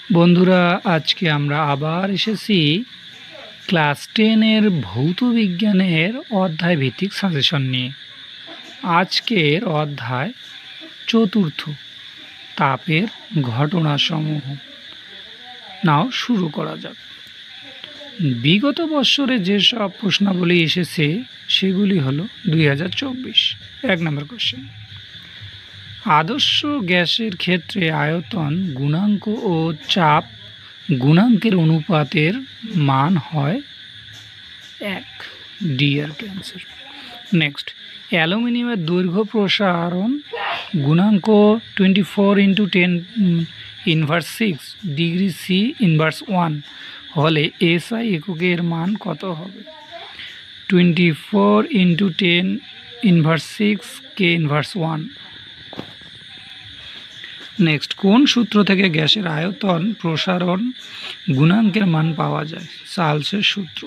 বন্ধুরা, আজকে আমরা আবার এসেছি ক্লাস 10-এর ভৌত বিজ্ঞানের অধ্যায় ভিত্তিক সাজেশন নিয়ে। আজকের অধ্যায় চতুর্থ, তাপের ঘটনাসমূহ। নাও শুরু করা যাক। বিগত বৎসরে যেসব প্রশ্নাবলী এসেছে সেগুলি হলো 2024। 1 নম্বর কোশ্চেন, আদর্শ গ্যাসের ক্ষেত্রে আয়তন গুণাঙ্ক ও চাপ গুণাঙ্কের অনুপাতের মান হয় 1। ডি আর ক্যান্সার। নেক্সট, অ্যালুমিনিয়ামের দৈর্ঘ্য প্রসারণ গুণাঙ্ক 24×10⁻⁶ ডিগ্রি C⁻1 হলে SI এককের মান কত হবে? 24×10⁻⁶ K⁻1। নেক্সট, কোন সূত্র থেকে গ্যাসের আয়তন প্রসারণ গুণাঙ্কের মান পাওয়া যায়? চার্লসের সূত্র।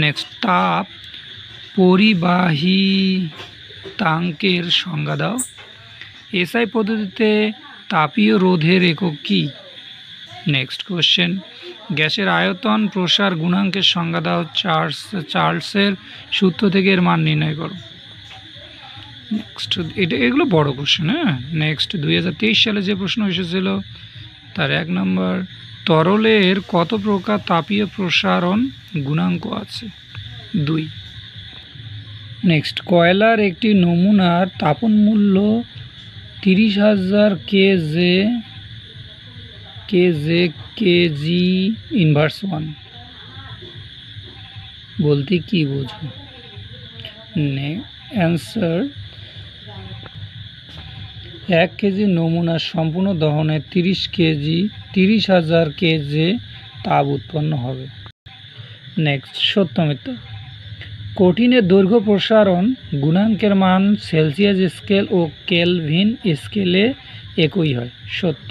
নেক্সট, তাপ পরিবাহিতাঙ্কের সংজ্ঞা দাও। এসআই পদ্ধতিতে তাপীয় রোধের একক কী? নেক্সট কোশ্চেন, গ্যাসের আয়তন প্রসার গুণাঙ্কের সংজ্ঞা দাও। চার্লসের সূত্র থেকে এর মান নির্ণয় করো। নেক্সট, এগুলো বড় কোশ্চেন। নেক্সট, 2023 সালে যে প্রশ্ন এসেছিল তার 1 নম্বর, তরলের কত প্রকার তাপীয় প্রসারণ গুণাঙ্ক আছে? 2। নেক্সট, কয়লার একটি নমুনার তাপন মূল্য 30,000 কেজি/1 বলতে কি বোঝো? অ্যান্সার, 1 কেজি নমুনার সম্পূর্ণ দহনে 30,000 কেজি তাপ উৎপন্ন হবে। নেক্সট, সত্য মিথ্যা। কঠিনের দৈর্ঘ্য প্রসারণ গুণাঙ্কের মান সেলসিয়াস স্কেল ও কেলভিন স্কেলে একই হয়। সত্য।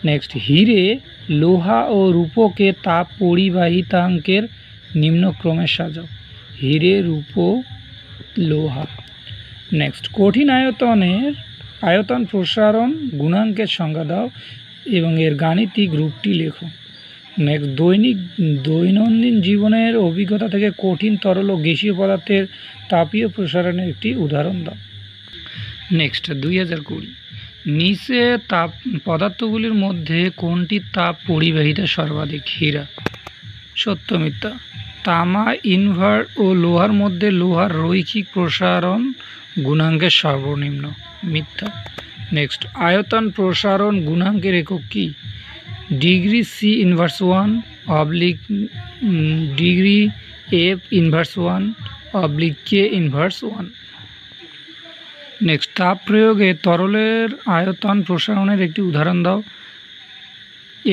নেক্সট, হিরে, লোহা ও রূপকে তাপ পরিবাহিতাঙ্কের নিম্নক্রমে সাজাও। হিরে, রূপ, লোহা। নেক্সট, কঠিন আয়তন প্রসারণ গুণাঙ্কের সংজ্ঞা দাও এবং এর গাণিতিক রূপটি লেখো। নেক্সট, দৈনন্দিন জীবনের অভিজ্ঞতা থেকে কঠিন তরল ও গ্যাসীয় পদার্থের তাপীয় প্রসারণের একটি উদাহরণ দাও। নেক্সট, 2020, নিচে তাপ পদার্থগুলির মধ্যে কোনটির তাপ পরিবাহিতা সর্বাধিক? হীরা। সত্য মিথ্যা। তামা, ইনভার ও লোহার মধ্যে লোহার রৈখিক প্রসারণ গুণাঙ্কের সর্বনিম্ন। মিথ্যা। নেক্সট, আয়তন প্রসারণ গুণাঙ্কের একক কী? Degree C⁻1 degree F⁻1 K⁻1। Next, তাপ প্রয়োগে তরলের আয়তন প্রসারণের একটি উদাহরণ দাও।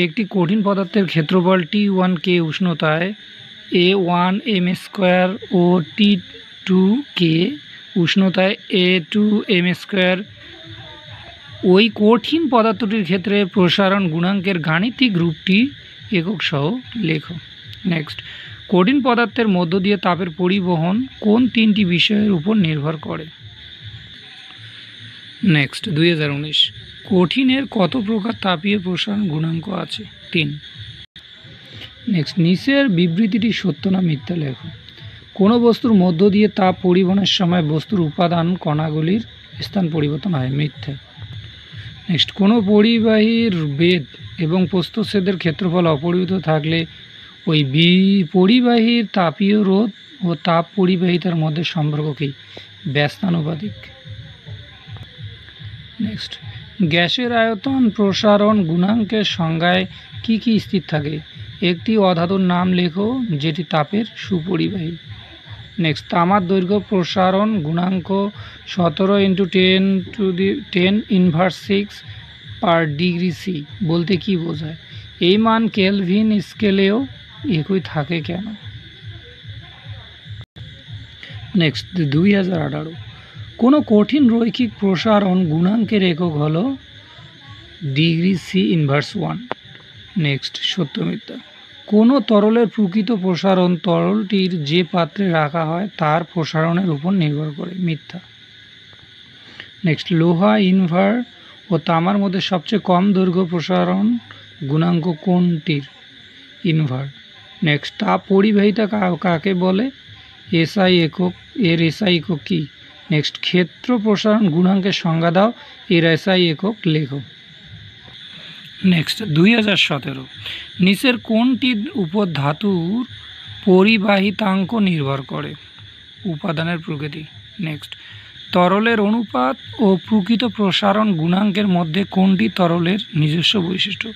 একটি কঠিন পদার্থের ক্ষেত্রফল T1 K উষ্ণতায় A1 m² ও T2 K উষ্ণতায় A2 m²। ওই কঠিন পদার্থটির ক্ষেত্রে প্রসারণ গুণাঙ্কের গাণিতিক রূপটি একক সহ লেখো। নেক্সট, কঠিন পদার্থের মধ্য দিয়ে তাপের পরিবহন কোন 3টি বিষয়ের উপর নির্ভর করে? নেক্সট, 2019, কঠিনের কত প্রকার তাপীয় প্রসারণ গুণাঙ্ক আছে? 3। নেক্সট, নিচের বিবৃতিটি সত্য না মিথ্যা লেখো। কোনো বস্তুর মধ্য দিয়ে তাপ পরিবহনের সময় বস্তুর উপাদান কণাগুলির স্থান পরিবর্তন হয়। মিথ্যা। নেক্সট, কোনো পরিবাহীর বেধ এবং প্রস্থচ্ছেদের ক্ষেত্রফল অপরিবর্তিত থাকলে ওই পরিবাহীর তাপীয় রোধ ও তাপ পরিবাহিতার মধ্যে সম্পর্ক কী? ব্যস্তানুপাতিক। নেক্সট, গ্যাসের আয়তন প্রসারণ গুণাঙ্কের সংজ্ঞায় কি কি স্থির থাকে? একটি অধাতুর নাম লেখো যেটি তাপের সুপরিবাহী। নেক্সট, তামার দৈর্ঘ্য প্রসারণ গুণাঙ্ক 17×10⁻⁶ ডিগ্রি C বলতে কি বোঝায়? এই মান কেলভিন স্কেলেও একই থাকে কেন? নেক্সট, 2018, কোনো কঠিন রৈখিক প্রসারণ গুণাঙ্কের একক হলো ডিগ্রি C⁻1। নেক্সট, সত্য মিথ্যা। কোনো তরলের প্রকৃত প্রসারণ তরলটির যে পাত্রে রাখা হয় তার প্রসারণের উপর নির্ভর করে। মিথ্যা। নেক্সট, লোহা, ইনভার ও তামার মধ্যে সবচেয়ে কম দৈর্ঘ্য প্রসারণ গুণাঙ্ক কোনটির ইনভার্ট। নেক্সট তাপ পরিবাহিতা কাকে বলে? এসআই একক, এর এসআই একক কি? নেক্সট ক্ষেত্র প্রসারণ গুণাঙ্কের সংজ্ঞা দাও, এর এসআই একক লেখো। নেক্সট 2017 নিচের কোনটির উপর ধাতুর পরিবাহিতাঙ্ক নির্ভর করে? উপাদানের প্রকৃতি। নেক্সট তরলের অনুপাত ও প্রকৃত প্রসারণ গুণাঙ্কের মধ্যে কোনটি তরলের নিজস্ব বৈশিষ্ট্য?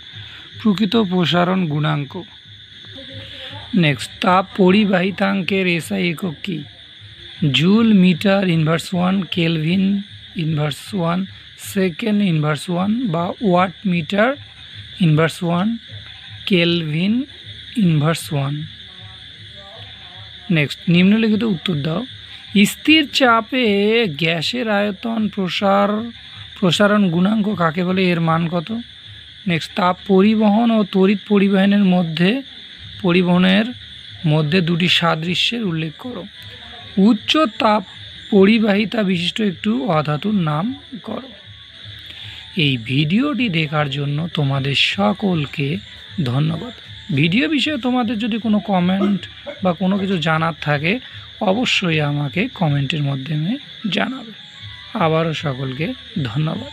প্রকৃত প্রসারণ গুণাঙ্ক। নেক্সট তাপ পরিবাহিতাঙ্কের এসআই একক কি? Joule metre inverse 1, kelvin inverse 1, second inverse 1 বা watt metre inverse 1, kelvin inverse 1। Next নিম্নলিখিত উত্তর দাও। স্থির চাপে গ্যাসের আয়তন প্রসারণ গুণাঙ্ক কাকে বলে? এর মান কত? নেক্সট তাপ পরিবহন ও তড়িৎ পরিবহনের মধ্যে দুটি সাদৃশ্যের উল্লেখ করো। উচ্চ তাপ পরিবাহিতা বিশিষ্ট একটু অধাতুর নাম করো। এই ভিডিওটি দেখার জন্য তোমাদের সকলকে ধন্যবাদ। ভিডিও বিষয়ে তোমাদের যদি কোনো কমেন্ট বা কোনো কিছু জানার থাকে অবশ্যই আমাকে কমেন্টের মাধ্যমে জানাবে। আবারও সকলকে ধন্যবাদ।